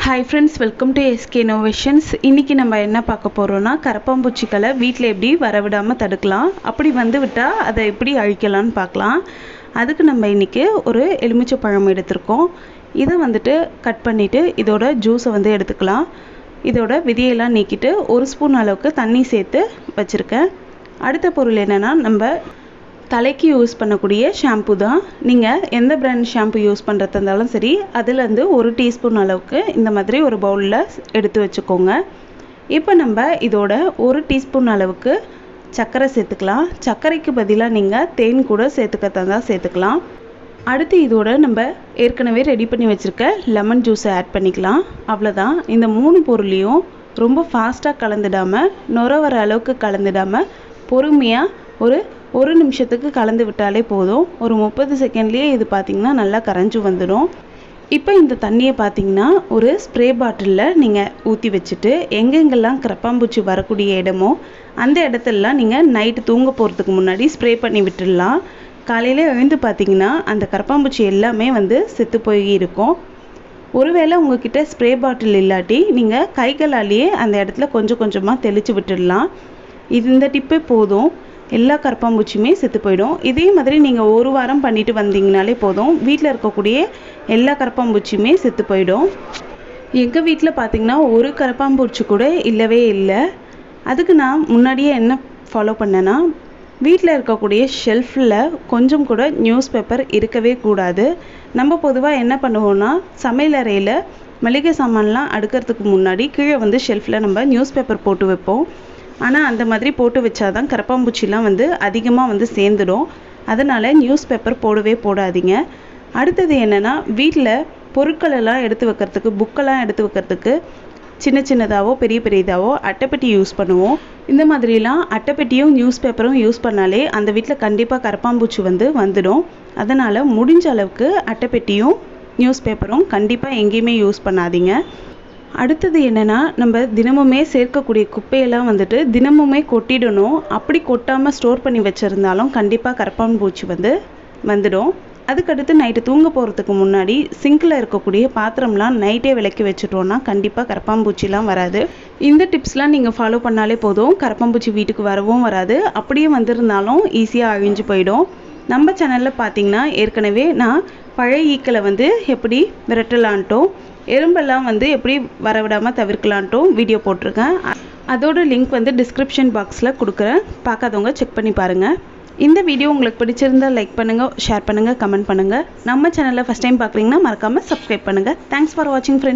Hi friends, welcome to SK Innovations. இன்னைக்கு நம்ம என்ன பார்க்க போறோம்னா கரப்பாம்பூச்சிகளை வீட்ல எப்படி வரவிடாம தடுக்கலாம், அப்படி வந்து விட்டா அதை எப்படி அழிக்கலாம்னு பார்க்கலாம். அதுக்கு நம்ம இன்னைக்கு ஒரு எலுமிச்சை பழம் எடுத்துக்கோம். இதை வந்துட்டு கட் பண்ணிட்டு இதோட ஜூஸை வந்து எடுத்துக்கலாம். இதோட விதையெல்லாம் நீக்கிட்டு ஒரு ஸ்பூன் அளவுக்கு தண்ணி சேர்த்து வச்சிருக்கேன். அடுத்த பொருள் என்னன்னா நம்ம தலைக்கு யூஸ் பண்ணக்கூடிய ஷாம்பு தான். நீங்கள் எந்த பிராண்ட் ஷாம்பு யூஸ் பண்ணுறதா இருந்தாலும் சரி, அதுலேருந்து ஒரு டீஸ்பூன் அளவுக்கு இந்த மாதிரி ஒரு பவுலில் எடுத்து வச்சுக்கோங்க. இப்போ நம்ம இதோட ஒரு டீஸ்பூன் அளவுக்கு சர்க்கரை சேர்த்துக்கலாம். சர்க்கரைக்கு பதிலாக நீங்கள் தேன் கூட சேர்த்துக்கிறதா சேர்த்துக்கலாம். அடுத்து இதோட நம்ம ஏற்கனவே ரெடி பண்ணி வச்சுருக்க லெமன் ஜூஸை ஆட் பண்ணிக்கலாம். அவ்வளோதான். இந்த 3 பொருளையும் ரொம்ப ஃபாஸ்ட்டாக கலந்துடாமல், நுர வர அளவுக்கு கலந்துடாமல் பொறுமையாக ஒரு நிமிஷத்துக்கு கலந்து விட்டாலே போதும். ஒரு 30 செகண்ட்லேயே இது பார்த்திங்கன்னா நல்லா கரைஞ்சி வந்துடும். இப்போ இந்த தண்ணியை பார்த்திங்கன்னா ஒரு ஸ்ப்ரே பாட்டிலில் நீங்கள் ஊற்றி வச்சுட்டு எங்கெங்கெல்லாம் கரப்பாம்பூச்சி வரக்கூடிய இடமோ அந்த இடத்துலலாம் நீங்கள் நைட்டு தூங்க போகிறதுக்கு முன்னாடி ஸ்ப்ரே பண்ணி விட்டுடலாம். காலையில் எழுந்து பார்த்திங்கன்னா அந்த கரப்பாம்பூச்சி எல்லாமே வந்து செத்து போய் இருக்கும். ஒருவேளை உங்ககிட்ட ஸ்ப்ரே பாட்டில் இல்லாட்டி நீங்கள் கைகளாலேயே அந்த இடத்துல கொஞ்சம் கொஞ்சமாக தெளித்து விட்டுடலாம். இந்த டிப்பே போதும், எல்லா கரப்பாம்பூச்சியுமே செத்து போயிடும். இதே மாதிரி நீங்கள் ஒரு வாரம் பண்ணிட்டு வந்தீங்கனாலே போதும், வீட்டில் இருக்கக்கூடிய எல்லா கரப்பாம்பூச்சியுமே செத்து போயிடும். எங்கள் வீட்டில் பார்த்திங்கன்னா ஒரு கரப்பாம்பூச்சி கூட இல்லவே இல்லை. அதுக்கு நான் முன்னாடியே என்ன ஃபாலோ பண்ணேன்னா, வீட்டில் இருக்கக்கூடிய ஷெல்ஃபில் கொஞ்சம் கூட நியூஸ் பேப்பர் இருக்கவே கூடாது. நம்ம பொதுவாக என்ன பண்ணுவோம்னா, சமையல் அறையில் மளிகை சாமான்லாம் அடுக்கிறதுக்கு முன்னாடி கீழே வந்து ஷெல்ஃபில் நம்ம நியூஸ் பேப்பர் போட்டு வைப்போம். ஆனால் அந்த மாதிரி போட்டு வச்சாதான் கரப்பாம்பூச்சிலாம் வந்து அதிகமாக வந்து சேர்ந்துடும். அதனால் நியூஸ் பேப்பர் போடவே போடாதீங்க. அடுத்தது என்னென்னா, வீட்டில் பொருட்களெல்லாம் எடுத்து வைக்கிறதுக்கு, புக்கெல்லாம் எடுத்து வைக்கிறதுக்கு சின்ன சின்னதாவோ பெரிய பெரியதாவோ அட்டைப்பெட்டி யூஸ் பண்ணுவோம். இந்த மாதிரிலாம் அட்டைப்பெட்டியும் நியூஸ் பேப்பரும் யூஸ் பண்ணாலே அந்த வீட்டில் கண்டிப்பாக கரப்பாம்பூச்சி வந்துடும். அதனால் முடிஞ்ச அளவுக்கு அட்டைப்பெட்டியும் நியூஸ் பேப்பரும் கண்டிப்பாக எங்கேயுமே யூஸ் பண்ணாதீங்க. அடுத்தது என்னென்னா, நம்ம தினமுமே சேர்க்கக்கூடிய குப்பையெல்லாம் வந்துட்டு தினமுமே கொட்டிடணும். அப்படி கொட்டாமல் ஸ்டோர் பண்ணி வச்சுருந்தாலும் கண்டிப்பாக கரப்பாம்பூச்சி வந்துடும். அதுக்கடுத்து நைட்டு தூங்க போகிறதுக்கு முன்னாடி சிங்கில் இருக்கக்கூடிய பாத்திரம்லாம் நைட்டே விளக்கி வச்சுட்டோன்னா கண்டிப்பாக கரப்பாம்பூச்சிலாம் வராது. இந்த டிப்ஸ்லாம் நீங்கள் ஃபாலோ பண்ணாலே போதும், கரப்பாம்பூச்சி வீட்டுக்கு வரவும் வராது. அப்படியே வந்திருந்தாலும் ஈஸியாக அழிஞ்சு போயிடும். நம்ம சேனலில் பார்த்தீங்கன்னா ஏற்கனவே நான் பழைய ஈக்களை எப்படி விரட்டலான்ட்டும், எறும்பெல்லாம் எப்படி வரவிடாமல் தவிர்க்கலான்ட்டும் வீடியோ போட்டிருக்கேன். அதோட லிங்க் டிஸ்கிரிப்ஷன் பாக்ஸில் கொடுக்குறேன். பார்க்காதவங்க செக் பண்ணி பாருங்கள். இந்த வீடியோ உங்களுக்கு பிடிச்சிருந்தால் லைக் பண்ணுங்கள், ஷேர் பண்ணுங்கள், கமெண்ட் பண்ணுங்கள். நம்ம சேனலில் ஃபஸ்ட் டைம் பார்க்குறீங்கன்னா மறக்காமல் சப்ஸ்கிரைப் பண்ணுங்கள். தேங்க்ஸ் ஃபார் வாட்சிங் ஃப்ரெண்ட்ஸ்.